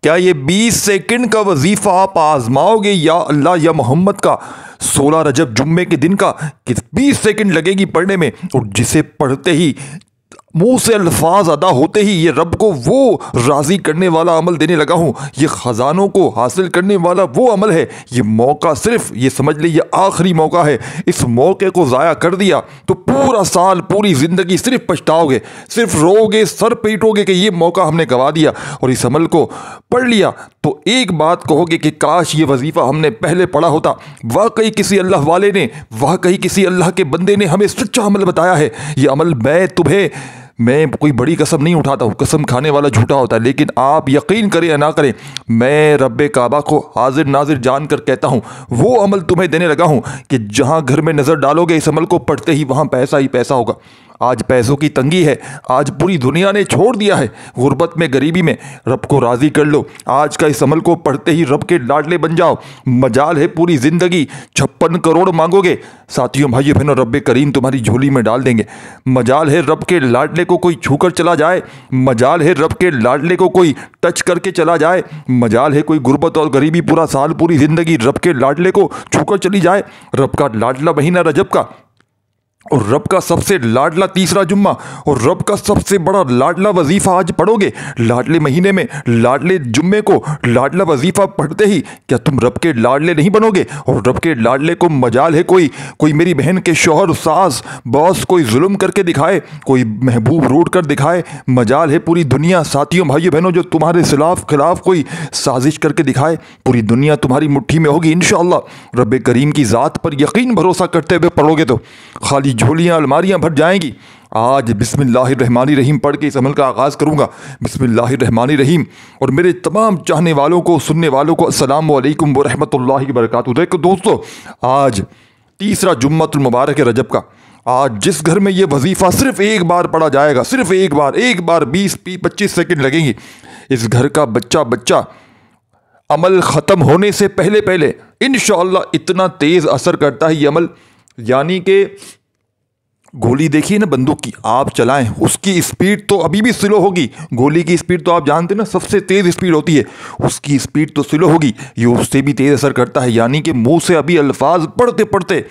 क्या ये 20 सेकंड का वजीफा आप आजमाओगे या अल्लाह या मोहम्मद का 16 रजब जुम्मे के दिन का कि 20 सेकंड लगेगी पढ़ने में, और जिसे पढ़ते ही मुंह से अल्फाज अदा होते ही ये रब को वो राज़ी करने वाला अमल देने लगा हूँ, ये ख़जानों को हासिल करने वाला वो अमल है। ये मौका सिर्फ ये समझ लीजिए ये आखिरी मौका है। इस मौके को ज़ाया कर दिया तो पूरा साल पूरी ज़िंदगी सिर्फ पछताओगे, सिर्फ रोओगे, सर पीटोगे कि ये मौका हमने गंवा दिया। और इस अमल को पढ़ लिया तो एक बात कहोगे कि काश ये वजीफ़ा हमने पहले पढ़ा होता। वाकई किसी अल्लाह वाले ने, वाकई किसी अल्लाह के बंदे ने हमें सच्चा अमल बताया है। ये अमल मैं कोई बड़ी कसम नहीं उठाता हूँ, कसम खाने वाला झूठा होता है, लेकिन आप यकीन करें या ना करें, मैं रब्बे काबा को हाजिर नाजिर जान कर कहता हूँ वो अमल तुम्हें देने लगा हूँ कि जहाँ घर में नज़र डालोगे इस अमल को पढ़ते ही वहाँ पैसा ही पैसा होगा। आज पैसों की तंगी है, आज पूरी दुनिया ने छोड़ दिया है, गुर्बत में गरीबी में, रब को राज़ी कर लो। आज का इस अमल को पढ़ते ही रब के लाडले बन जाओ। मजाल है पूरी ज़िंदगी 56 करोड़ मांगोगे, साथियों भाइयों बहनों रब करीम तुम्हारी झोली में डाल देंगे। मजाल है रब के लाडले को कोई छूकर चला जाए, मजाल है रब के लाडले को कोई टच करके चला जाए, मजाल है कोई गुर्बत और गरीबी पूरा साल पूरी ज़िंदगी रब के लाडले को छूकर चली जाए। रब का लाडला महीना रजब का, और रब का सबसे लाडला तीसरा जुम्मा, और रब का सबसे बड़ा लाडला वजीफ़ा आज पढ़ोगे। लाडले महीने में लाडले जुम्मे को लाडला वजीफ़ा पढ़ते ही क्या तुम रब के लाडले नहीं बनोगे? और रब के लाडले को मजाल है कोई मेरी बहन के शौहर, सास, बॉस कोई जुल्म करके दिखाए, कोई महबूब रूट कर दिखाए, मजाल है पूरी दुनिया साथियों भाइयों बहनों जो तुम्हारे खिलाफ कोई साजिश करके दिखाए, पूरी दुनिया तुम्हारी मुट्ठी में होगी इंशाअल्लाह। रब करीम की ज़ात पर यकीन भरोसा करते हुए पढ़ोगे तो खाली झोलियाँ अलमारियाँ भर जाएंगी। आज बिस्मिल्लाहिर्रहमानिर्रहीम पढ़ के इस अमल का आगाज़ करूँगा। बिस्मिल्लाहिर्रहमानिर्रहीम। और मेरे तमाम चाहने वालों को, सुनने वालों को अस्सलामु अलैकुम व रहमतुल्लाहि व बरकातुहू। देखो दोस्तों, आज तीसरा जुम्मतुल मुबारक है रजब का। आज जिस घर में ये वजीफ़ा सिर्फ एक बार पढ़ा जाएगा, सिर्फ एक बार 20-25 सेकंड लगेंगी, इस घर का बच्चा अमल ख़त्म होने से पहले इंशाअल्लाह इतना तेज़ असर करता है ये अमल, यानी कि गोली देखिए ना बंदूक की, आप चलाएं उसकी स्पीड तो अभी भी स्लो होगी। गोली की स्पीड तो आप जानते हैं ना सबसे तेज़ स्पीड होती है, उसकी स्पीड तो स्लो होगी, ये उससे भी तेज़ असर करता है। यानी कि मुंह से अभी अल्फाज पढ़ते पढ़ते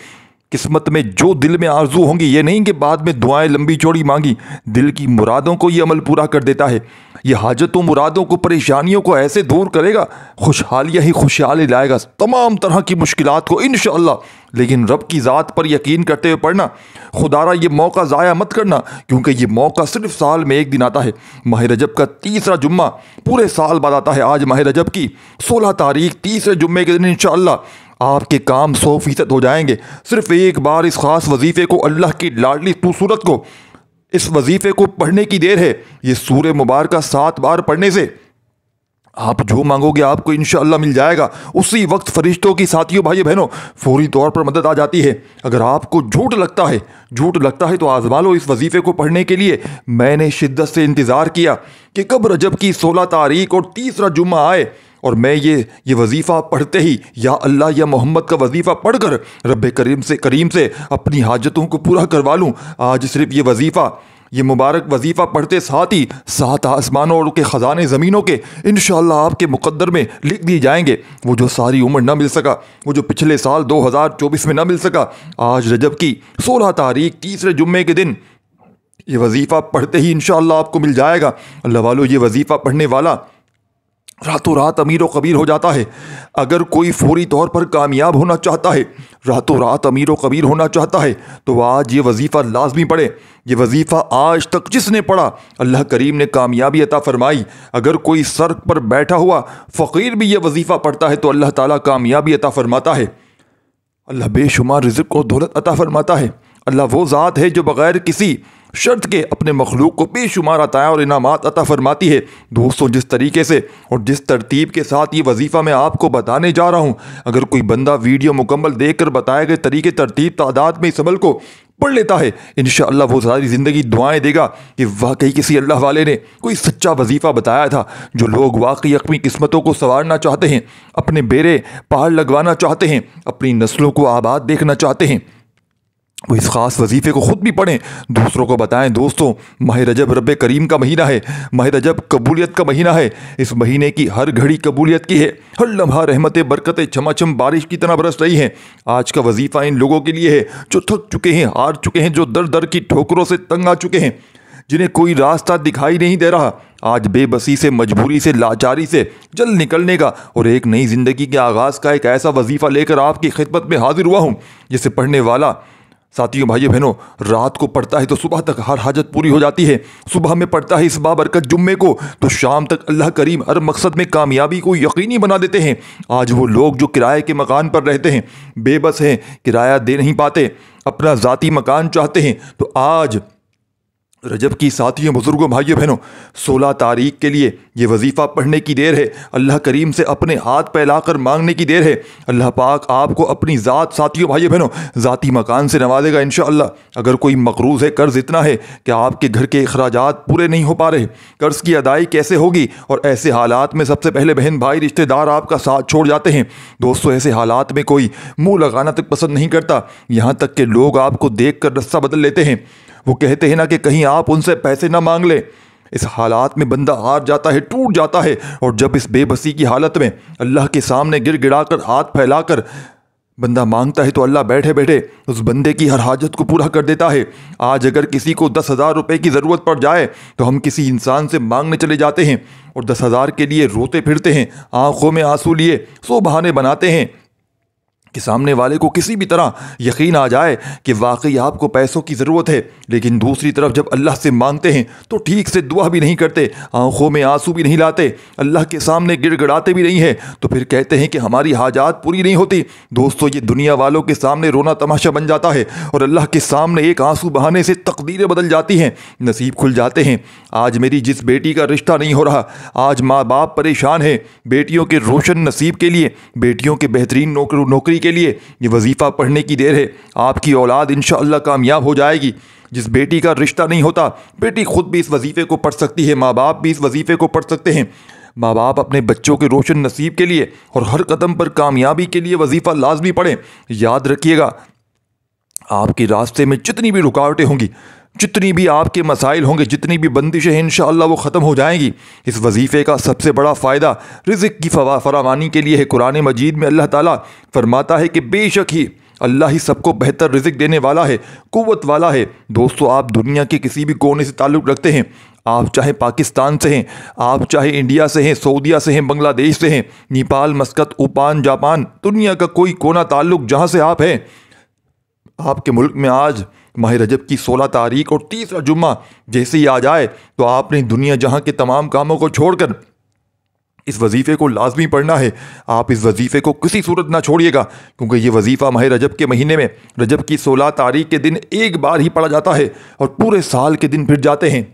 किस्मत में जो दिल में आरजू होंगी, ये नहीं कि बाद में दुआएं लंबी चौड़ी मांगी, दिल की मुरादों को ये अमल पूरा कर देता है। ये हाजतों मुरादों को, परेशानियों को ऐसे दूर करेगा, खुशहालियाँ ही खुशहाली लाएगा, तमाम तरह की मुश्किलात को इंशाअल्लाह। लेकिन रब की ज़ात पर यकीन करते हुए पढ़ना, खुदारा ये मौका ज़ाया मत करना, क्योंकि ये मौका सिर्फ साल में एक दिन आता है। माह रजब का तीसरा जुम्मा पूरे साल बाद आता है। आज माह रजब की 16 तारीख, तीसरे जुम्मे के दिन इंशाअल्लाह आपके काम 100% हो जाएंगे। सिर्फ एक बार इस ख़ास वजीफ़े को, अल्लाह की लाडली सूरत को, इस वजीफ़े को पढ़ने की देर है। ये सूरह मुबारक 7 बार पढ़ने से आप जो मांगोगे आपको इंशाअल्लाह मिल जाएगा। उसी वक्त फरिश्तों की साथियों भाइयों बहनों फौरी तौर पर मदद आ जाती है। अगर आपको झूठ लगता है तो आज़मा लो इस वजीफ़े को पढ़ने के लिए। मैंने शिद्दत से इंतज़ार किया कि कब रजब की 16 तारीख और तीसरा जुम्मा आए और मैं ये वजीफ़ा पढ़ते ही या अल्लाह या मोहम्मद का वजीफ़ा पढ़कर रब करीम से अपनी हाजतों को पूरा करवा लूँ। आज सिर्फ ये वजीफ़ा, ये मुबारक वजीफ़ा पढ़ते साथ ही 7 आसमानों और के ख़जाने ज़मीनों के इंशाअल्लाह आपके मुक़द्दर में लिख दिए जाएंगे। वो जो सारी उम्र ना मिल सका, वो जो पिछले साल 2024 में ना मिल सका, आज रजब की 16 तारीख तीसरे जुम्मे के दिन ये वजीफ़ा पढ़ते ही इंशाअल्लाह आपको मिल जाएगा। अल्लाह वालों, ये वजीफ़ा पढ़ने वाला रातों रात अमीर व कबीर हो जाता है। अगर कोई फौरी तौर पर कामयाब होना चाहता है, रातों रात अमीर व कबीर होना चाहता है, तो आज ये वजीफ़ा लाजमी पढ़े। ये वजीफ़ा आज तक जिसने पढ़ा अल्लाह करीम ने कामयाबी अता फरमाई। अगर कोई सड़क पर बैठा हुआ फ़कीर भी ये वजीफ़ा पढ़ता है तो अल्लाह ताला कामयाबी अता फरमाता है। अल्लाह बेशुमार रिज़्क़ और दौलत अता फरमाता है। अल्लाह वो ज़ात है जो बग़ैर किसी शर्त के अपने मखलूक को बेशुमार अताया और इनामात अता फरमाती है। दोस्तों, जिस तरीके से और जिस तरतीब के साथ ये वजीफ़ा मैं आपको बताने जा रहा हूँ, अगर कोई बंदा वीडियो मुकम्मल देख कर बताए गए तरीके, तरतीब, तादाद में इस अमल को पढ़ लेता है, इंशाअल्लाह वो सारी ज़िंदगी दुआएं देगा कि वाकई किसी अल्लाह वाले ने कोई सच्चा वजीफ़ा बताया था। जो लोग वाकई अपनी किस्मतों को संवारना चाहते हैं, अपने बेरे पहाड़ लगवाना चाहते हैं, अपनी नस्लों को आबाद देखना चाहते हैं, वो इस ख़ास वजीफ़े को ख़ुद भी पढ़ें, दूसरों को बताएं। दोस्तों, माह रजब रब करीम का महीना है, माह रजब कबूलियत का महीना है। इस महीने की हर घड़ी कबूलियत की है, हर लम्हा रहमतें बरकतें छमाछम बारिश की तरह बरस रही हैं। आज का वजीफ़ा इन लोगों के लिए है जो थक चुके हैं, हार चुके हैं, जो दर दर की ठोकरों से तंग आ चुके हैं, जिन्हें कोई रास्ता दिखाई नहीं दे रहा। आज बेबसी से, मजबूरी से, लाचारी से जल निकलने का और एक नई ज़िंदगी के आगाज़ का एक ऐसा वजीफ़ा लेकर आपकी खिदमत में हाजिर हुआ हूँ, जिसे पढ़ने वाला साथियों, भाइयों बहनों, रात को पढ़ता है तो सुबह तक हर हाजत पूरी हो जाती है। सुबह में पढ़ता है इस बाबरकत जुम्मे को तो शाम तक अल्लाह करीम हर मकसद में कामयाबी को यकीनी बना देते हैं। आज वो लोग जो किराए के मकान पर रहते हैं, बेबस हैं, किराया दे नहीं पाते, अपना ज़ाती मकान चाहते हैं, तो आज रजब की साथियों, बुजुर्गों, भाइयों बहनों, 16 तारीख के लिए ये वजीफ़ा पढ़ने की देर है। अल्लाह करीम से अपने हाथ फैलाकर मांगने की देर है। अल्लाह पाक आपको अपनी ज़ात, साथियों, भाइयों बहनों, ज़ाती मकान से नवाजेगा इंशाअल्लाह। अगर कोई मकरूज़ है, कर्ज़ इतना है कि आपके घर के अखराजात पूरे नहीं हो पा रहे, कर्ज़ की अदाई कैसे होगी, और ऐसे हालात में सबसे पहले बहन भाई रिश्तेदार आपका साथ छोड़ जाते हैं। दोस्तों, ऐसे हालात में कोई मुँह लगाना तक पसंद नहीं करता, यहाँ तक कि लोग आपको देख कर रास्ता बदल लेते हैं। वो कहते हैं ना कि कहीं आप उनसे पैसे ना मांग लें। इस हालात में बंदा हार जाता है, टूट जाता है, और जब इस बेबसी की हालत में अल्लाह के सामने गिड़गिड़ा कर, हाथ फैलाकर बंदा मांगता है तो अल्लाह बैठे बैठे उस बंदे की हर हाजत को पूरा कर देता है। आज अगर किसी को 10,000 रुपये की ज़रूरत पड़ जाए तो हम किसी इंसान से मांगने चले जाते हैं और 10,000 के लिए रोते फिरते हैं, आंखों में आंसू लिए, सौ बहाने बनाते हैं कि सामने वाले को किसी भी तरह यकीन आ जाए कि वाकई आपको पैसों की ज़रूरत है। लेकिन दूसरी तरफ जब अल्लाह से मांगते हैं तो ठीक से दुआ भी नहीं करते, आंखों में आंसू भी नहीं लाते, अल्लाह के सामने गिड़गिड़ाते भी नहीं है, तो फिर कहते हैं कि हमारी हाजात पूरी नहीं होती। दोस्तों, ये दुनिया वालों के सामने रोना तमाशा बन जाता है और अल्लाह के सामने एक आंसू बहाने से तकदीरें बदल जाती हैं, नसीब खुल जाते हैं। आज मेरी जिस बेटी का रिश्ता नहीं हो रहा, आज माँ बाप परेशान हैं बेटियों के रोशन नसीब के लिए, बेटियों के बेहतरीन नौकरी के लिए ये वजीफ़ा पढ़ने की देर है। आपकी औलाद इंशाअल्लाह कामयाब हो जाएगी। जिस बेटी का रिश्ता नहीं होता, बेटी खुद भी इस वजीफ़े को पढ़ सकती है, माँ बाप भी इस वजीफ़े को पढ़ सकते हैं। माँ बाप अपने बच्चों के रोशन नसीब के लिए और हर कदम पर कामयाबी के लिए वजीफ़ा लाजमी पढ़ें। याद रखिएगा, आपके रास्ते में जितनी भी रुकावटें होंगी, जितनी भी आपके मसाइल होंगे, जितनी भी बंदिशें हैं, इंशाअल्लाह वो ख़त्म हो जाएंगी। इस वजीफ़े का सबसे बड़ा फ़ायदा रिज़्क़ की फरावानी के लिए है। कुरान मजीद में अल्लाह ताला फरमाता है कि बेशक ही अल्लाह ही सबको बेहतर रिज़्क़ देने वाला है, कुव्वत वाला है। दोस्तों, आप दुनिया के किसी भी कोने से ताल्लुक़ रखते हैं, आप चाहे पाकिस्तान से हैं, आप चाहे इंडिया से हैं, सऊदीया से हैं, बांग्लादेश से हैं, नेपाल, मस्कत, ओमान, जापान, दुनिया का कोई कोना ताल्लुक़ जहाँ से आप हैं, आपके मुल्क में आज माह रजब की 16 तारीख और तीसरा जुम्मा जैसे ही आ जाए तो आपने दुनिया जहां के तमाम कामों को छोड़कर इस वजीफ़े को लाजमी पढ़ना है। आप इस वजीफ़े को किसी सूरत ना छोड़िएगा, क्योंकि ये वजीफ़ा माह रजब के महीने में रजब की 16 तारीख के दिन एक बार ही पढ़ा जाता है और पूरे साल के दिन फिर जाते हैं।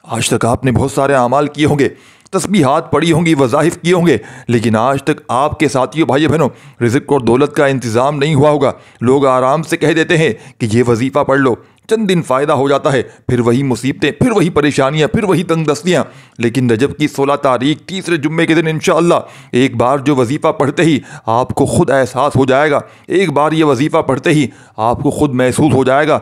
आज तक आपने बहुत सारे अमाल किए होंगे, तस्बीहात पढ़ी होंगी, वज़ाइफ किए होंगे, लेकिन आज तक आपके साथियों, भाइयों बहनों, रिज़्क़ और दौलत का इंतज़ाम नहीं हुआ होगा। लोग आराम से कह देते हैं कि ये वजीफ़ा पढ़ लो, चंद दिन फ़ायदा हो जाता है, फिर वही मुसीबतें, फिर वही परेशानियाँ, फिर वही तंगदस्तियाँ। लेकिन रजब की 16 तारीख तीसरे जुम्मे के दिन इंशाअल्लाह एक बार जो वजीफ़ा पढ़ते ही आपको खुद एहसास हो जाएगा, एक बार ये वजीफ़ा पढ़ते ही आपको खुद महसूस हो जाएगा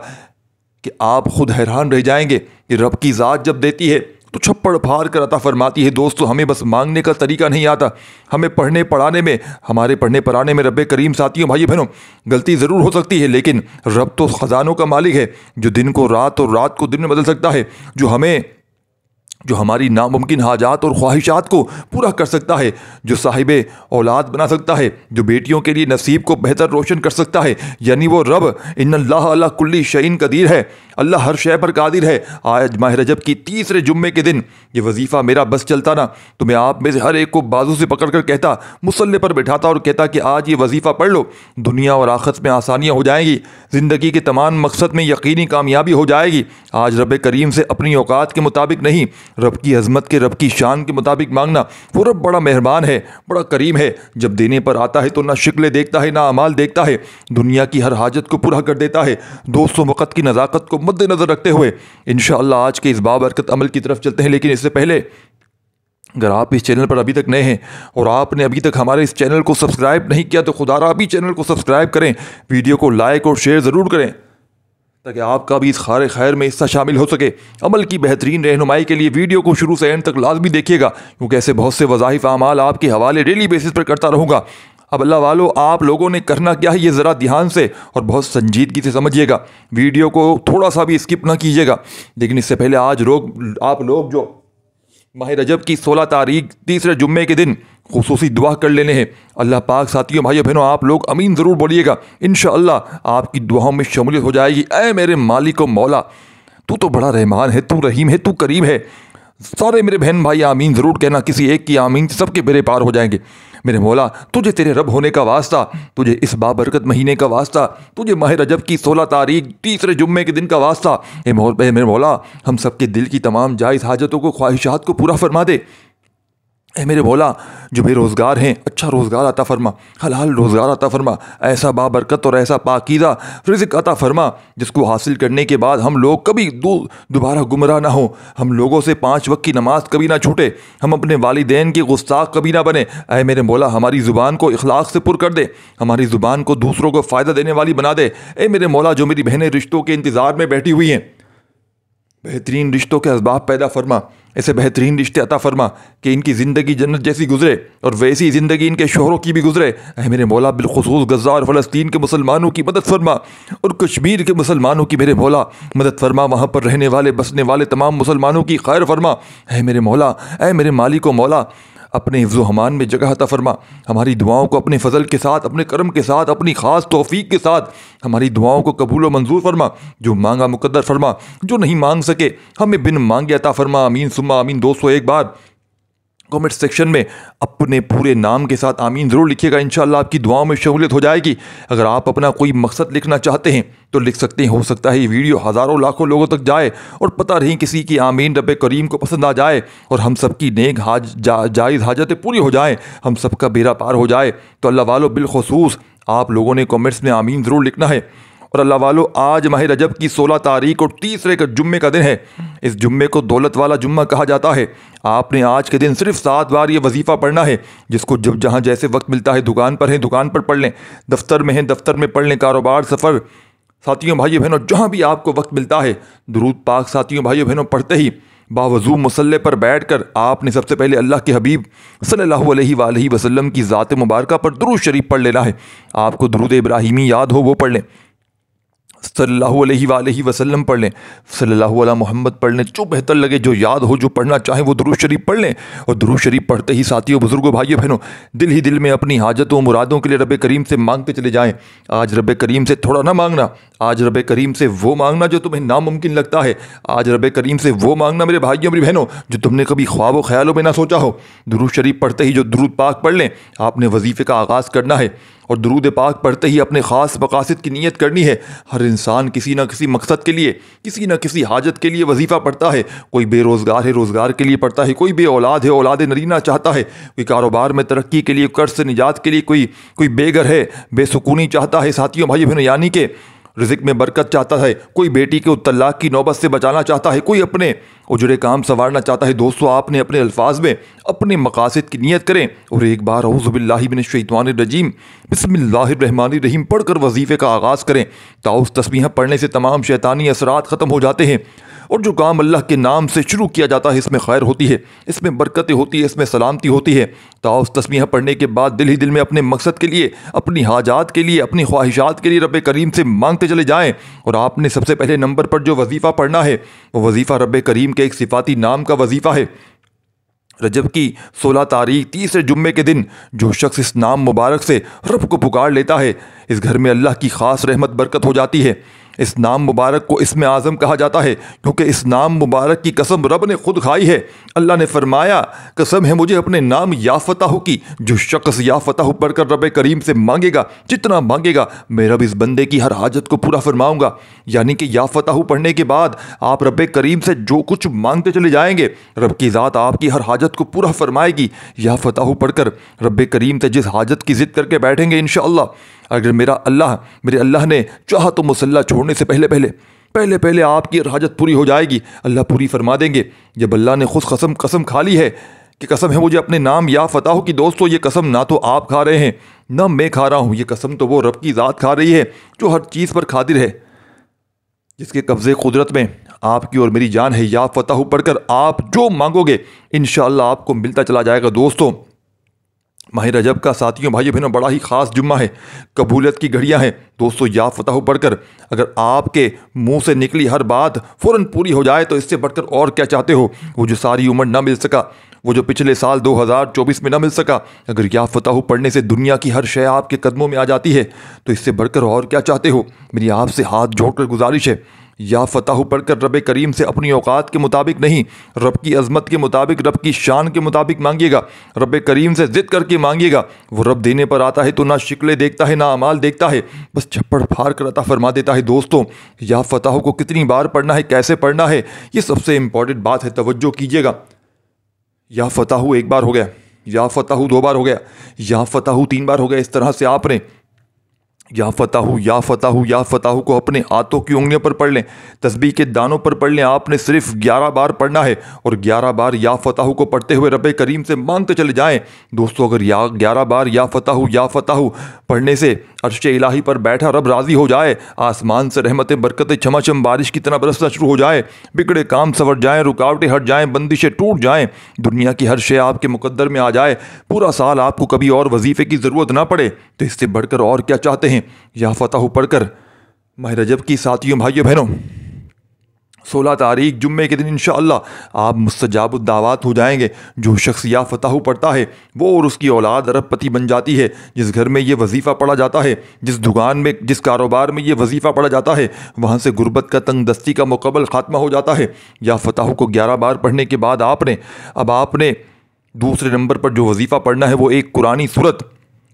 कि आप खुद हैरान रह जाएंगे कि रब की ज़ात जब देती है तो छप्पड़ फाड़ कर अता फरमाती है। दोस्तों, हमें बस मांगने का तरीका नहीं आता, हमें पढ़ने पढ़ाने में, हमारे पढ़ने पढ़ाने में रब करीम, साथियों, भाइयों बहनों, गलती ज़रूर हो सकती है, लेकिन रब तो ख़जानों का मालिक है, जो दिन को रात और रात को दिन में बदल सकता है, जो हमारी नामुमकिन हाजात और ख्वाहिशात को पूरा कर सकता है, जो साहिब औलाद बना सकता है, जो बेटियों के लिए नसीब को बेहतर रोशन कर सकता है, यानी वो रब इन्नल्लाह अला कुल्ली शैइन कदीर है, अल्लाह हर शय पर कादिर है। आज माह रजब की तीसरे जुम्मे के दिन ये वजीफ़ा मेरा बस चलता ना तो मैं आप में से हर एक को बाजू से पकड़ कर कहता, मुसल्ले पर बैठाता और कहता कि आज ये वजीफ़ा पढ़ लो, दुनिया और आखिरत में आसानियाँ हो जाएंगी, ज़िंदगी के तमाम मकसद में यकीनी कामयाबी हो जाएगी। आज रब करीम से अपनी औकात के मुताबिक नहीं, रब की अज़मत के, रब की शान के मुताबिक मांगना। वो रब बड़ा मेहरबान है, बड़ा करीम है, जब देने पर आता है तो ना शिकले देखता है, ना अमाल देखता है, दुनिया की हर हाजत को पूरा कर देता है। दोस्तों, वक़्त की नज़ाकत को मद्देनज़र रखते हुए इंशाअल्लाह आज के इस बाबरकत अमल की तरफ चलते हैं, लेकिन इससे पहले अगर आप इस चैनल पर अभी तक नए हैं और आपने अभी तक हमारे इस चैनल को सब्सक्राइब नहीं किया तो खुदारा अभी चैनल को सब्सक्राइब करें, वीडियो को लाइक और शेयर ज़रूर करें ताकि आपका भी इस खारे खैर में हिस्सा शामिल हो सके। अमल की बेहतरीन रहनुमाई के लिए वीडियो को शुरू से एंड तक लाजमी देखिएगा, क्योंकि ऐसे बहुत से वज़ाइफ आमाल आपके हवाले डेली बेसिस पर करता रहूँगा। अब अल्लाह वालों, आप लोगों ने करना क्या है ये ज़रा ध्यान से और बहुत संजीदगी से समझिएगा, वीडियो को थोड़ा सा भी स्किप ना कीजिएगा। लेकिन इससे पहले आज आप लोग जो माह रजब की 16 तारीख तीसरे जुम्मे के दिन खुसूसी दुआ कर लेने हैं। अल्लाह पाक साथियों भाइयों बहनों, आप लोग अमीन ज़रूर बोलिएगा, इंशाअल्लाह आपकी दुआओं में शमूलियत हो जाएगी। ऐ मेरे मालिक व मौला, तू तो बड़ा रहमान है, तू रहीम है, तू करीम है। सारे मेरे बहन भाई आमीन ज़रूर कहना, किसी एक की आमीन से सबके बेड़े पार हो जाएंगे। मेरे मौला, तुझे तेरे रब होने का वास्ता, तुझे इस बाबरकत महीने का वास्ता, तुझे माह रजब की 16 तारीख तीसरे जुम्मे के दिन का वास्ता। मेरे मौला, हम सबके दिल की तमाम जायज़ हाजतों को, ख्वाहिशात को पूरा फरमा दे। ऐ मेरे मौला, जो बेरोज़गार हैं अच्छा रोज़गार अता फरमा, हलाल रोज़गार अता फरमा, ऐसा बाबरकत और ऐसा पाकीज़ा रिज़्क़ अता फरमा जिसको हासिल करने के बाद हम लोग कभी दोबारा गुमराह ना हो, हम लोगों से 5 वक्त की नमाज कभी ना छूटे, हम अपने वालिदैन के गुस्ताख कभी ना बने। ऐ मेरे मौला, हमारी ज़ुबान को इखलाक से पुर कर दे, हमारी ज़ुबान को दूसरों को फ़ायदा देने वाली बना दे। ऐ मेरे मौला, जो मेरी बहनें रिश्तों के इंतज़ार में बैठी हुई हैं, बेहतरीन रिश्तों के असबाब पैदा फरमा, ऐसे बेहतरीन रिश्ते अता फरमा कि इनकी ज़िंदगी जन्नत जैसी गुजरे और वैसी ज़िंदगी इनके शोहरों की भी गुजरे। ऐ मेरे मौला, बिलखुसूस गज़ा और फ़लस्तीन के मुसलमानों की मदद फरमा और कश्मीर के मुसलमानों की मेरे मौला मदद फरमा, वहाँ पर रहने वाले बसने वाले तमाम मुसलमानों की खैर फरमा। ऐ मेरे मौला, ऐ मेरे मालिक व मौला, अपने हिफ्ज़ हमान में जगह अता फरमा, हमारी दुआओं को अपने फ़ज़ल के साथ, अपने करम के साथ, अपनी ख़ास तौफ़ीक के साथ हमारी दुआओं को कबूल व मंजूर फरमा। जो मांगा मुकद्दर फरमा, जो नहीं मांग सके हमें बिन मांगे अता फरमा। आमीन सुम्मा आमीन। 201 बार कमेंट सेक्शन में अपने पूरे नाम के साथ आमीन ज़रूर लिखिएगा, इंशाअल्लाह आपकी दुआओं में शमूलियत हो जाएगी। अगर आप अपना कोई मकसद लिखना चाहते हैं तो लिख सकते हैं, हो सकता है ये वीडियो हज़ारों लाखों लोगों तक जाए और पता नहीं किसी की आमीन रब करीम को पसंद आ जाए और हम सबकी नेक जायज़ हाजतें पूरी हो जाएँ, हम सबका बेड़ा पार हो जाए। तो अल्लाह वालों, बिलखुसूस आप लोगों ने कमेंट्स में आमीन ज़रूर लिखना है। और अल्लाह वालों, आज माह रजब की 16 तारीख और तीसरे का जुम्मे का दिन है। इस जुम्मे को दौलत वाला जुम्मा कहा जाता है। आपने आज के दिन सिर्फ 7 बार ये वजीफ़ा पढ़ना है, जिसको जब जहाँ जैसे वक्त मिलता है, दुकान पर हैं दुकान पर पढ़ लें, दफ्तर में हैं दफ्तर में पढ़ लें, कारोबार सफ़र साथियों भाइयों बहनों जहाँ भी आपको वक्त मिलता है, दुरूद पाक साथियों भाइयों बहनों पढ़ते ही बावजू मुसल्ले पर बैठकर आपने सबसे पहले अल्लाह के हबीब सल्लल्लाहु अलैहि वसल्लम की ज़ात मुबारका पर दुरूद शरीफ पढ़ लेना है। आपको दुरूद इब्राहिमी याद हो वो पढ़ लें, सल्लल्लाहु अलैहि वसल्लम पढ़ लें, सल्लल्लाहु अला मोहम्मद पढ़ लें, जो बेहतर लगे, जो याद हो, जो पढ़ना चाहें वो दुरूद शरीफ पढ़ लें। और दुरूद शरीफ पढ़ते ही साथियों बुज़ुर्गों भाइयों बहनों दिल ही दिल में अपनी हाजतों मुरादों के लिए रब करीम से मांगते चले जाएं। आज रब करीम से थोड़ा ना मांगना, आज रब करीम से वो मांगना जो तुम्हें नामुमकिन लगता है। आज रब करीम से वो मांगना मेरे भाइयों मेरी बहनों जो तुमने कभी ख्वाब व ख्यालों में ना सोचा हो। दुरूद शरीफ पढ़ते ही जो दुरूद पाक पढ़ लें, आपने वजीफ़े का आगाज़ करना है और दुरूद पाक पढ़ते ही अपने ख़ास मकासद की नीयत करनी है। हर इंसान किसी न किसी मकसद के लिए, किसी न किसी हाजत के लिए वजीफ़ा पढ़ता है। कोई बेरोज़गार है, रोज़गार के लिए पढ़ता है, कोई बे औलाद है, औलाद नरीना चाहता है, कोई कारोबार में तरक्की के लिए, कर्ज से निजात के लिए, कोई बेघर है, बेसुकूनी चाहता है साथियों भाइयों बहनों, यानी कि रिज़्क़ में बरकत चाहता है, कोई बेटी को तलाक की नौबत से बचाना चाहता है, कोई अपने उजड़े काम संवारना चाहता है। दोस्तों, आपने अपने अल्फाज में अपने मकासद की नियत करें और एक बार औज़ु बिल्लाहि मिनश शैतानिर रजीम बिस्मिल्लाहिर रहमानिर रहीम पढ़कर वजीफ़े का आगाज़ करें। ताउस तस्बीह पढ़ने से तमाम शैतानी असरात ख़त्म हो जाते हैं और जो काम अल्लाह के नाम से शुरू किया जाता है इसमें खैर होती है, इसमें बरकतें होती है, इसमें सलामती होती है। ताउस तस्बीह पढ़ने के बाद दिल ही दिल में अपने मकसद के लिए, अपनी हाजात के लिए, अपनी ख्वाहिशात के लिए रब करीम से मांगते चले जाएँ। और आपने सबसे पहले नंबर पर जो वजीफ़ा पढ़ना है वो वजीफ़ा रब करीम के एक सिफाती नाम का वजीफ़ा है। रजब की 16 तारीख तीसरे जुम्मे के दिन जो शख्स इस नाम मुबारक से रब को पुकार लेता है, इस घर में अल्लाह की ख़ास रहमत बरकत हो जाती है। इस नाम मुबारक को इसमें आज़म कहा जाता है क्योंकि इस नाम मुबारक की कसम रब ने खुद खाई है। अल्लाह ने फरमाया, कसम है मुझे अपने नाम या फताह की, जो शख्स या फताह पढ़कर रब करीम से मांगेगा, जितना मांगेगा मैं रब इस बंदे की हर हाजत को पूरा फरमाऊंगा। यानी कि या फताह पढ़ने के बाद आप रब करीम से जो कुछ मांगते चले जाएंगे, रब की ज़ात आपकी हर हाजत को पूरा फरमाएगी। या फताह पढ़कर रब करीम से जिस हाजत की ज़िद करके बैठेंगे इंशाअल्लाह, अगर मेरे अल्लाह ने चाहा तो मुसल्ला छोड़ने से पहले आपकी हाजत पूरी हो जाएगी, अल्लाह पूरी फरमा देंगे। जब अल्लाह ने खुद कसम खा ली है कि कसम है मुझे अपने नाम या फताह की। दोस्तों ये कसम ना तो आप खा रहे हैं ना मैं खा रहा हूँ, ये कसम तो वो रब की ज़ात खा रही है जो हर चीज़ पर कादिर है, जिसके कब्ज़े कुदरत में आपकी और मेरी जान है। या फताह पढ़कर आप जो मांगोगे इंशाअल्लाह आपको मिलता चला जाएगा। दोस्तों माह रजब का साथियों भाइयों बहनों बड़ा ही ख़ास जुम्मा है, कबूलियत की घड़ियां हैं। दोस्तों या फताह पढ़कर अगर आपके मुंह से निकली हर बात फ़ौरन पूरी हो जाए तो इससे बढ़कर और क्या चाहते हो। वो जो सारी उम्र ना मिल सका, वो जो पिछले साल 2024 में ना मिल सका, अगर या फताह पढ़ने से दुनिया की हर शय आपके कदमों में आ जाती है तो इससे बढ़कर और क्या चाहते हो। मेरी आपसे हाथ जोड़कर गुजारिश है, या फताह पढ़कर रब करीम से अपनी औकात के मुताबिक नहीं, रब की अज़मत के मुताबिक, रब की शान के मुताबिक मांगिएगा। रब करीम से ज़िद करके मांगिएगा। वो रब देने पर आता है तो ना शिकले देखता है ना अमाल देखता है, बस छप्पड़ फाड़ कर अता फरमा देता है। दोस्तों या फताह को कितनी बार पढ़ना है, कैसे पढ़ना है, ये सबसे इंपॉर्टेंट बात है, तवज्जो कीजिएगा। या फताह एक बार हो गया, या फताह 2 बार हो गया, या फताह 3 बार हो गया। इस तरह से आपने या फताह को अपने हाथों की उंगलियों पर पढ़ लें, तस्बीह के दानों पर पढ़ लें। आपने सिर्फ 11 बार पढ़ना है और 11 बार या फताह को पढ़ते हुए रब करीम से मांगते चले जाएं। दोस्तों अगर 11 बार या फताह पढ़ने से अर्श इलाही पर बैठा रब राज़ी हो जाए, आसमान से रहमतें बरकतें छमाछम बारिश की तरह बरसना शुरू हो जाए, बिगड़े काम संवर जाएं, रुकावटें हट जाएं, बंदिशें टूट जाएं, दुनिया की हर शय आपके मुकद्दर में आ जाए, पूरा साल आपको कभी और वजीफ़े की ज़रूरत ना पड़े, तो इससे बढ़कर और क्या चाहते हैं। या फताह पढ़कर माह रजब की साथियों भाइयों बहनों 16 तारीख जुम्मे के दिन इंशाअल्लाह आप मुस्तजाबुद दावत हो जाएंगे। जो शख्स या फताह पढ़ता है वो और उसकी औलाद अरबपति बन जाती है। जिस घर में ये वजीफ़ा पढ़ा जाता है, जिस दुकान में, जिस कारोबार में ये वजीफ़ा पढ़ा जाता है, वहाँ से गुर्बत का तंग दस्ती का मुकम्मल खात्मा हो जाता है। या फताह को 11 बार पढ़ने के बाद आपने दूसरे नंबर पर जो वजीफ़ा पढ़ना है वो एक कुरानी सूरत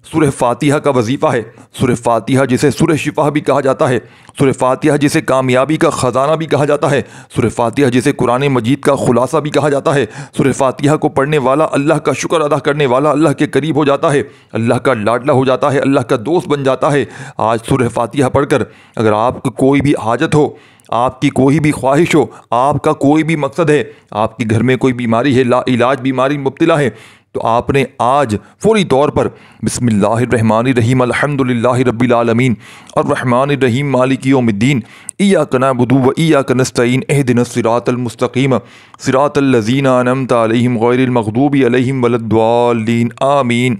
सूरह फातिहा का वजीफ़ा है। सूरह फातिहा जिसे सूरह शिफा भी कहा जाता है, सूरह फातिहा जिसे कामयाबी का ख़जाना भी कहा जाता है, सूरह फातिहा जिसे कुरान मजीद का खुलासा भी कहा जाता है। सूरह फातिहा को पढ़ने वाला अल्लाह का शुक्र अदा करने वाला अल्लाह के करीब हो जाता है, अल्लाह का लाडला हो जाता है, अल्लाह का दोस्त बन जाता है। आज सूरह फातिहा पढ़कर अगर आपको कोई भी हाजत हो, आपकी कोई भी ख्वाहिश हो, आपका कोई भी मकसद है, आपके घर में कोई बीमारी है, ला इलाज बीमारी मुब्तला है, तो आपने आज फौरी तौर पर बिस्मिल्लाहिर्रहमानिर्रहीम अल्हम्दुलिल्लाहि रब्बिल आलमीन अर्रहमानिर्रहीम मालिकी यौमिद्दीन इय्याका नअबुदु व इय्याका नस्तईन इहदिनस सिरातल मुस्तकीम सिरातल लज़ीना अनअमता अलैहिम गैरिल मग़दूबि अलैहिम वलद्दाल्लीन आमीन।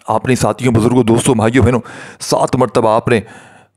आपने साथियों, बुजुर्गों, दोस्तों, भाइयों बहनों 7 मरतबा आपने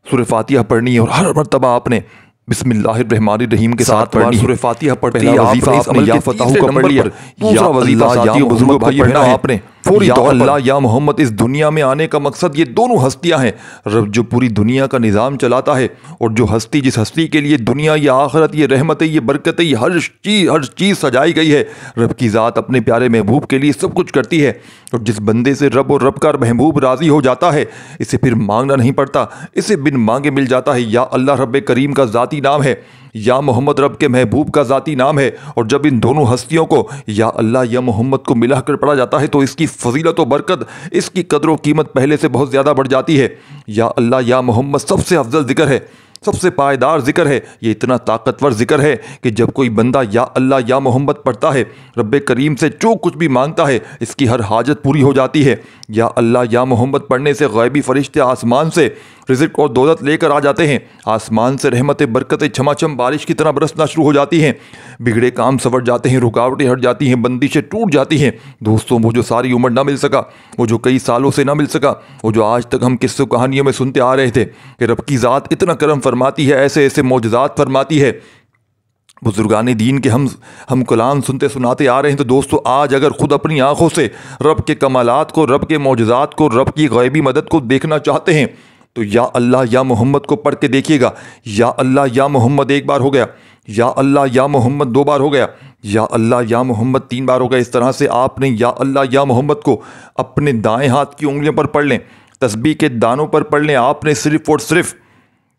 सूरह फातिहा पढ़नी है और हर मरतबा आपने बिस्मिल्लाहिर्रहमानिर्रहीम के साथ पढ़नी सूरह फातिहा पढ़ते ही वजीफा आपने या फताह का पढ़ लिया। दूसरा वजीफा साथियों, बुजुर्गों, भाइयों बहनों, आपने फौरी तौर पर या मोहम्मद। इस दुनिया में आने का मकसद ये दोनों हस्तियां हैं, रब जो पूरी दुनिया का निज़ाम चलाता है और जो हस्ती, जिस हस्ती के लिए दुनिया, ये आखिरत, ये रहमतें, ये बरकतें, ये हर चीज़ सजाई गई है। रब की ज़ात अपने प्यारे महबूब के लिए सब कुछ करती है और जिस बंदे से रब और रब का महबूब राज़ी हो जाता है, इसे फिर मांगना नहीं पड़ता, इसे बिन मांगे मिल जाता है। या अल्लाह रब करीम का ज़ाती नाम है, या मोहम्मद रब के महबूब का ज़ाती नाम है। और जब इन दोनों हस्तियों को या अल्लाह या मोहम्मद को मिला कर पढ़ा जाता है तो इसकी फजीलत व बरकत, इसकी कदर व कीमत पहले से बहुत ज़्यादा बढ़ जाती है। या अल्लाह या मोहम्मद सबसे अफजल ज़िक्र है, सबसे पायदार ज़िक्र है। ये इतना ताकतवर ज़िक्र है कि जब कोई बंदा या अल्लाह या मोहम्मद पढ़ता है, रब करीम से जो कुछ भी मांगता है इसकी हर हाजत पूरी हो जाती है। या अल्लाह या मोहम्मद पढ़ने से गैबी फरिश्ते आसमान से रिज़्क़ और दौलत लेकर आ जाते हैं, आसमान से रहमतें बरकतें छमाछम बारिश की तरह बरसना शुरू हो जाती हैं, बिगड़े काम संवर जाते हैं, रुकावटें हट जाती हैं, बंदिशें टूट जाती हैं। दोस्तों वो जो सारी उम्र ना मिल सका, वो जो कई सालों से ना मिल सका, वो जो आज तक हम किस्सों कहानियों में सुनते आ रहे थे कि रब की ज़ात इतना करम फरमाती है, ऐसे ऐसे मौजज़ात फरमाती है, बुजुर्गान दीन के हम कलाम सुनते सुनाते आ रहे हैं। तो दोस्तों आज अगर ख़ुद अपनी आँखों से रब के कमालात को, रब के मौजज़ात को, रब की गैबी मदद को देखना चाहते हैं तो या अल्लाह या मोहम्मद को पढ़ के देखिएगा। या अल्लाह या मोहम्मद 1 बार हो गया, या अल्लाह या मोहम्मद 2 बार हो गया, या अल्लाह या मोहम्मद 3 बार हो गया। इस तरह से आपने या अल्लाह या मोहम्मद को अपने दाएं हाथ की उंगलियों पर पढ़ लें, तस्बीह के दानों पर पढ़ लें। आपने सिर्फ़ और सिर्फ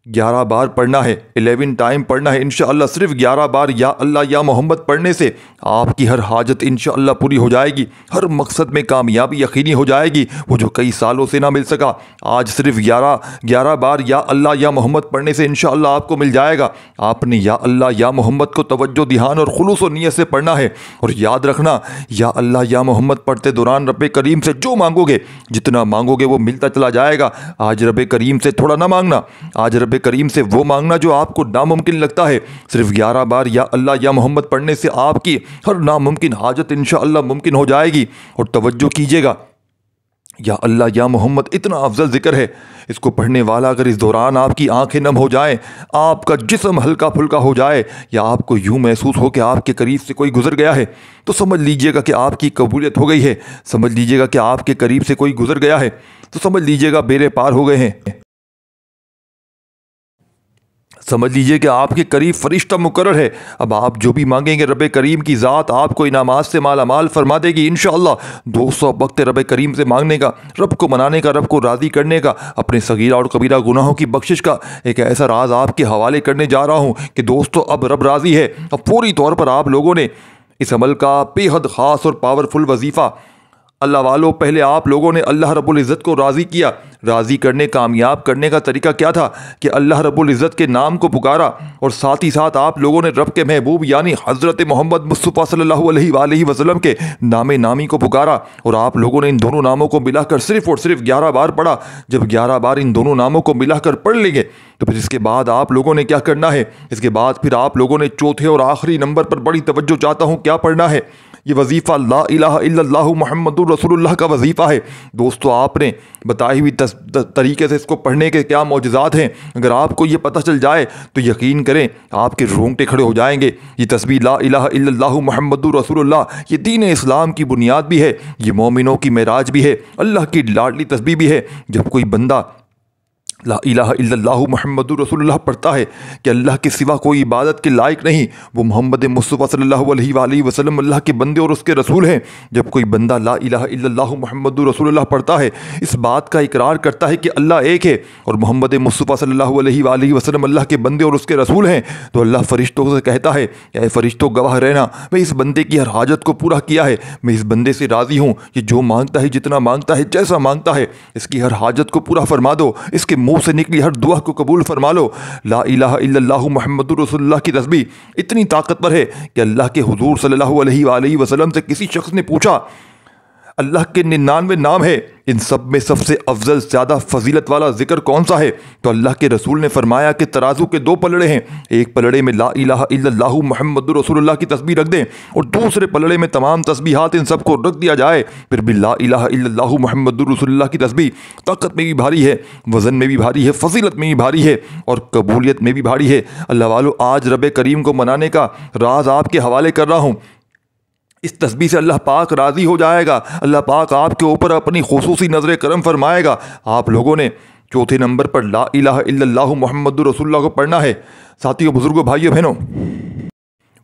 11 बार पढ़ना है, 11 टाइम पढ़ना है इंशाअल्लाह। सिर्फ 11 बार या अल्लाह या मोहम्मद पढ़ने से आपकी हर हाजत इंशाअल्लाह पूरी हो जाएगी, हर मकसद में कामयाबी यकीनी हो जाएगी, वो जो कई सालों से ना मिल सका आज सिर्फ 11 बार या अल्लाह या मोहम्मद पढ़ने से इंशाअल्लाह आपको मिल जाएगा। आपने या अल्लाह या मोहम्मद को तवज्जो, ध्यान और खुलूस और नियत से पढ़ना है। और याद रखना, या अल्लाह या मोहम्मद पढ़ते दौरान रब करीम से जो मांगोगे, जितना मांगोगे वो मिलता चला जाएगा। आज रब करीम से थोड़ा ना मांगना, आज रब करीम से वो मांगना जो आपको नामुमकिन लगता है। सिर्फ 11 बार या अल्लाह या मोहम्मद पढ़ने से आपकी हर नामुमकिन हाजत इंशाअल्लाह मुमकिन हो जाएगी। और तवज्जो कीजिएगा, या अल्लाह या मोहम्मद इतना अफजल जिक्र है, इसको पढ़ने वाला अगर इस दौरान आपकी आंखें नम हो जाएं, आपका जिस्म हल्का फुल्का हो जाए, या आपको यूं महसूस हो कि आपके करीब से कोई गुजर गया है, तो समझ लीजिएगा कि आपकी कबूलियत हो गई है। समझ लीजिएगा कि आपके करीब से कोई गुजर गया है, तो समझ लीजिएगा बेड़े पार हो गए हैं। समझ लीजिए कि आपके करीब फरिश्ता मुकर्रर है। अब आप जो भी मांगेंगे रब करीम की ज़ात आपको इनामात से मालामाल फरमा देगी इंशाअल्लाह। 200 वक्त रब करीम से मांगने का, रब को मनाने का, रब को राज़ी करने का, अपने सगीरा और कबीरा गुनाहों की बख्शिश का एक ऐसा राज आपके हवाले करने जा रहा हूँ कि दोस्तों अब रब राज़ी है। अब पूरी तौर पर आप लोगों ने इस अमल का बेहद ख़ास और पावरफुल वजीफ़ा, अल्लाह वालों, पहले आप लोगों ने अल्लाह रब्बुल इज़्ज़त को राज़ी किया। राज़ी करने, कामयाब करने का तरीका क्या था कि अल्लाह रब्बुल इज़्ज़त के नाम को पुकारा, और साथ ही साथ आप लोगों ने रब के महबूब यानी हज़रत मोहम्मद मुस्तफ़ा सल्लल्लाहु अलैहि वसल्लम के नाम नामी को पुकारा। और आप लोगों ने इन दोनों नामों को मिलाकर सिर्फ और सिर्फ 11 बार पढ़ा। जब 11 बार इन दोनों नामों को मिलाकर पढ़ लेंगे तो फिर इसके बाद आप लोगों ने क्या करना है, इसके बाद फिर आप लोगों ने चौथे और आखिरी नंबर पर बड़ी तवज्जो चाहता हूँ क्या पढ़ना है। ये वजीफ़ा ला इलाहा इल्लल्लाहु मुहम्मदुर रसूलुल्लाह का वजीफ़ा है। दोस्तों, आपने बताई हुई तरीके से इसको पढ़ने के क्या मौजज़ात हैं, अगर आपको ये पता चल जाए तो यकीन करें आपके रोंगटे खड़े हो जाएंगे। ये तस्बीह ला इलाहा इल्लल्लाहु मुहम्मदुर रसूलुल्लाह ये दीन इस्लाम की बुनियाद भी है, ये मोमिनों की मेराज भी है, अल्लाह की लाडली तस्बीह भी है। जब कोई बंदा ला इलाहा इल्लल्लाहु मुहम्मदुर रसूलुल्लाह पढ़ता है कि अल्लाह के सिवा कोई इबादत के लायक नहीं, वो मोहम्मद मुस्तफ़ा सल्लल्लाहु अलैहि वसल्लम अल्लाह के बंदे और उसके रसूल हैं। जब कोई बंदा ला इलाहा इल्लल्लाहु मुहम्मदुर रसूलुल्लाह पढ़ता है, इस बात का इकरार करता है कि अल्लाह एक है और मोहम्मद मुस्तफ़ा सल्लल्लाहु अलैहि वसल्लम अल्लाह के बंदे और उसके रसूल हैं, तो अल्लाह फ़रिश्तों से कहता है, ऐ फ़रिश्तों गवाह रहना, मैं इस बंदे की हर हाजत को पूरा किया है, मैं इस बंदे से राज़ी हूँ। ये जो मांगता है, जितना मांगता है, जैसा मांगता है, इसकी हर हाजत को पूरा फरमा दो, इसके मुँह से निकली हर दुआ को कबूल फरमा लो। ला इलाहा इल्लल्लाहु मुहम्मदुर रसूलुल्लाह की तस्बीह इतनी ताकतवर है कि अल्लाह के हुजूर सल्लल्लाहु अलैहि वसल्लम से किसी शख्स ने पूछा, अल्लाह के 99 नाम है, इन सब में सबसे अफजल ज़्यादा फजीलत वाला जिक्र कौन सा है? तो अल्लाह के रसूल ने फरमाया कि तराजू के 2 पलड़े हैं, एक पलड़े में ला इलाहा इल्लल्लाहु मुहम्मदुर रसूलुल्लाह की तस्बीह रख दें और दूसरे पलड़े में तमाम तस्बीहात इन सब को रख दिया जाए। फिर भी ला इलाहा इल्लल्लाहु मुहम्मदुर रसूलुल्लाह की तस्बीह ताकत में भी भारी है, वज़न में भी भारी है, फजीलत में भी भारी है और कबूलियत में भी भारी है। अल्लाह वालों, आज रब करीम को मनाने का राज आपके हवाले कर रहा हूँ। इस तस्बीह से अल्लाह पाक राज़ी हो जाएगा, अल्लाह पाक आपके ऊपर अपनी खुसूसी नज़र करम फरमाएगा। आप लोगों ने चौथे नंबर पर ला इलाहा इल्लल्लाहु मुहम्मदुर रसूलुल्लाह को पढ़ना है। साथियों, बुजुर्गों, भाइयों बहनों,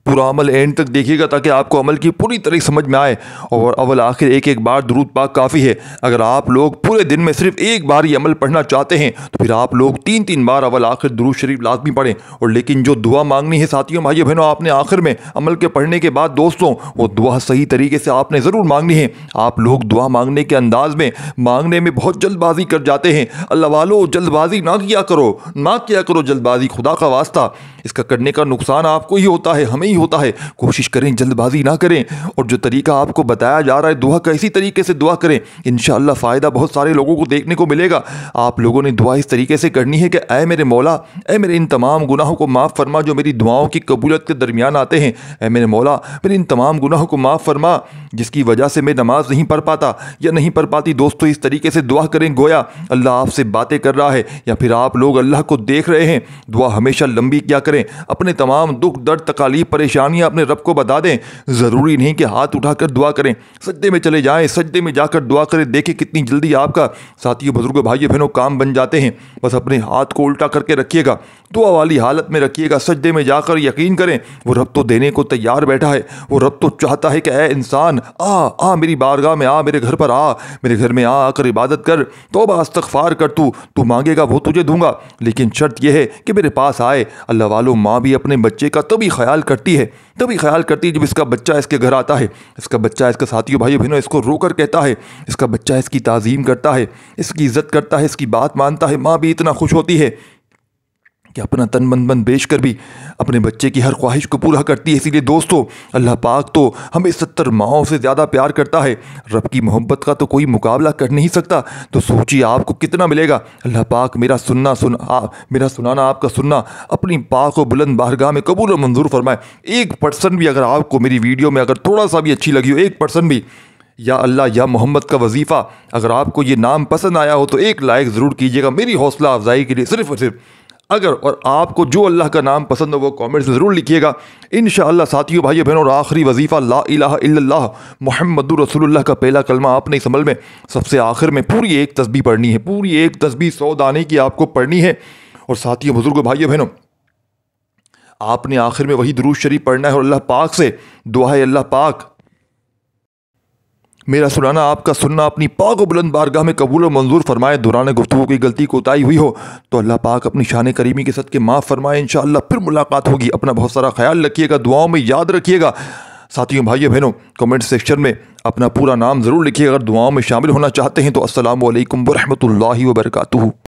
पूरा अमल एंड तक देखिएगा ताकि आपको अमल की पूरी तरह समझ में आए। और अव्वल आखिर एक एक बार दुरूद पाक काफ़ी है। अगर आप लोग पूरे दिन में सिर्फ एक बार ये अमल पढ़ना चाहते हैं तो फिर आप लोग 3-3 बार अव्वल आखिर दुरूद शरीफ लाजमी पढ़ें। और लेकिन जो दुआ मांगनी है साथियों, भाइयों बहनों, आपने आखिर में अमल के पढ़ने के बाद दोस्तों वो दुआ सही तरीके से आपने ज़रूर मांगनी है। आप लोग दुआ मांगने के अंदाज में मांगने में बहुत जल्दबाजी कर जाते हैं। अल्लाह वालों, जल्दबाजी ना किया करो, ना किया करो जल्दबाजी, खुदा का वास्ता। इसका करने का नुकसान आपको ही होता है, हमें ही होता है। कोशिश करें, जल्दबाजी ना करें। और जो तरीका आपको बताया जा रहा है दुआ का, इसी तरीके से दुआ करें, इंशाअल्लाह फ़ायदा बहुत सारे लोगों को देखने को मिलेगा। आप लोगों ने दुआ इस तरीके से करनी है कि ऐ मेरे मौला, ऐ मेरे इन तमाम गुनाहों को माफ़ फरमा जो मेरी दुआओं की कबूलियत के दरमियान आते हैं। ऐ मेरे मौला, मेरे इन तमाम गुनाहों को माफ़ फरमा जिसकी वजह से मैं नमाज नहीं पढ़ पाता या नहीं पढ़ पाती। दोस्तों, इस तरीके से दुआ करें गोया अल्लाह आपसे बातें कर रहा है या फिर आप लोग अल्लाह को देख रहे हैं। दुआ हमेशा लंबी क्या करें, करें, अपने तमाम दुख दर्द तकालीफ परेशानियां अपने रब को बता दें। ज़रूरी नहीं कि हाथ उठाकर दुआ करें, सजदे में चले जाएं, सजदे में जाकर दुआ करें। देखें कितनी जल्दी आपका साथियों, बुजुर्गों, भाइयों बहनों काम बन जाते हैं। बस अपने हाथ को उल्टा करके रखिएगा, दुआ वाली हालत में रखिएगा, सजदे में जाकर यकीन करें वो रब तो देने को तैयार बैठा है। वो रब तो चाहता है कि ऐ इंसान आ मेरी बारगाह में आ, मेरे घर पर आ, मेरे घर में आकर इबादत कर, तौबा इस्तगफार कर, तू मांगेगा वो तुझे दूंगा। लेकिन शर्त यह है कि मेरे पास आए। अल्लाह वालों, माँ भी अपने बच्चे का तभी ख्याल करती है जब इसका बच्चा इसके घर आता है, इसका बच्चा इसका साथियों भाइयों बहनों इसको रोकर कहता है, इसका बच्चा इसकी ताज़ीम करता है, इसकी इज्जत करता है, इसकी बात मानता है। माँ भी इतना खुश होती है कि अपना तन मन बेच कर भी अपने बच्चे की हर ख्वाहिश को पूरा करती है। इसीलिए दोस्तों, अल्लाह पाक तो हमें 70 माओं से ज़्यादा प्यार करता है। रब की मोहब्बत का तो कोई मुकाबला कर नहीं सकता। तो सोचिए आपको कितना मिलेगा। अल्लाह पाक मेरा सुनाना आपका सुनना अपनी पाक और बुलंद बारगाह में कबूल और मंजूर फरमाए। 1% भी अगर आपको मेरी वीडियो में अगर थोड़ा सा भी अच्छी लगी हो, 1% भी, या अल्लाह या मोहम्मद का वजीफ़ा अगर आपको ये नाम पसंद आया हो तो एक लाइक ज़रूर कीजिएगा मेरी हौसला अफजाई के लिए, सिर्फ और सिर्फ। अगर और आपको जो अल्लाह का नाम पसंद हो वो कमेंट्स में ज़रूर लिखिएगा। इंशाअल्लाह साथियों भाइयों बहनों, और आखिरी वजीफ़ा ला इलाहा इल्लल्लाह मुहम्मदुर रसूलुल्लाह का पहला कलमा आपने इस अमल में सबसे आखिर में पूरी एक तस्बीह पढ़नी है। पूरी एक तस्बीह 100 दाने की आपको पढ़नी है। और साथियों बुजुर्गों भाइयों बहनों, आपने आखिर में वही दुरूद शरीफ पढ़ना है और अल्लाह पाक से दुआ है, अल्लाह पाक मेरा सुनाना आपका सुनना अपनी पाक और बुलंद बारगाह में कबूल और मंजूर फरमाए। दौरान गुफ्तगू की गलती कोताही हुई हो तो अल्लाह पाक अपनी शान करीमी के सदके माफ़ फरमाए। इंशाअल्लाह फिर मुलाकात होगी। अपना बहुत सारा ख्याल रखिएगा, दुआओं में याद रखिएगा। साथियों भाइयों बहनों, कमेंट सेक्शन में अपना पूरा नाम ज़रूर लिखिएगा। अगर दुआओं में शामिल होना चाहते हैं तो अस्सलामु अलैकुम व रहमतुल्लाहि व बरकातुहू।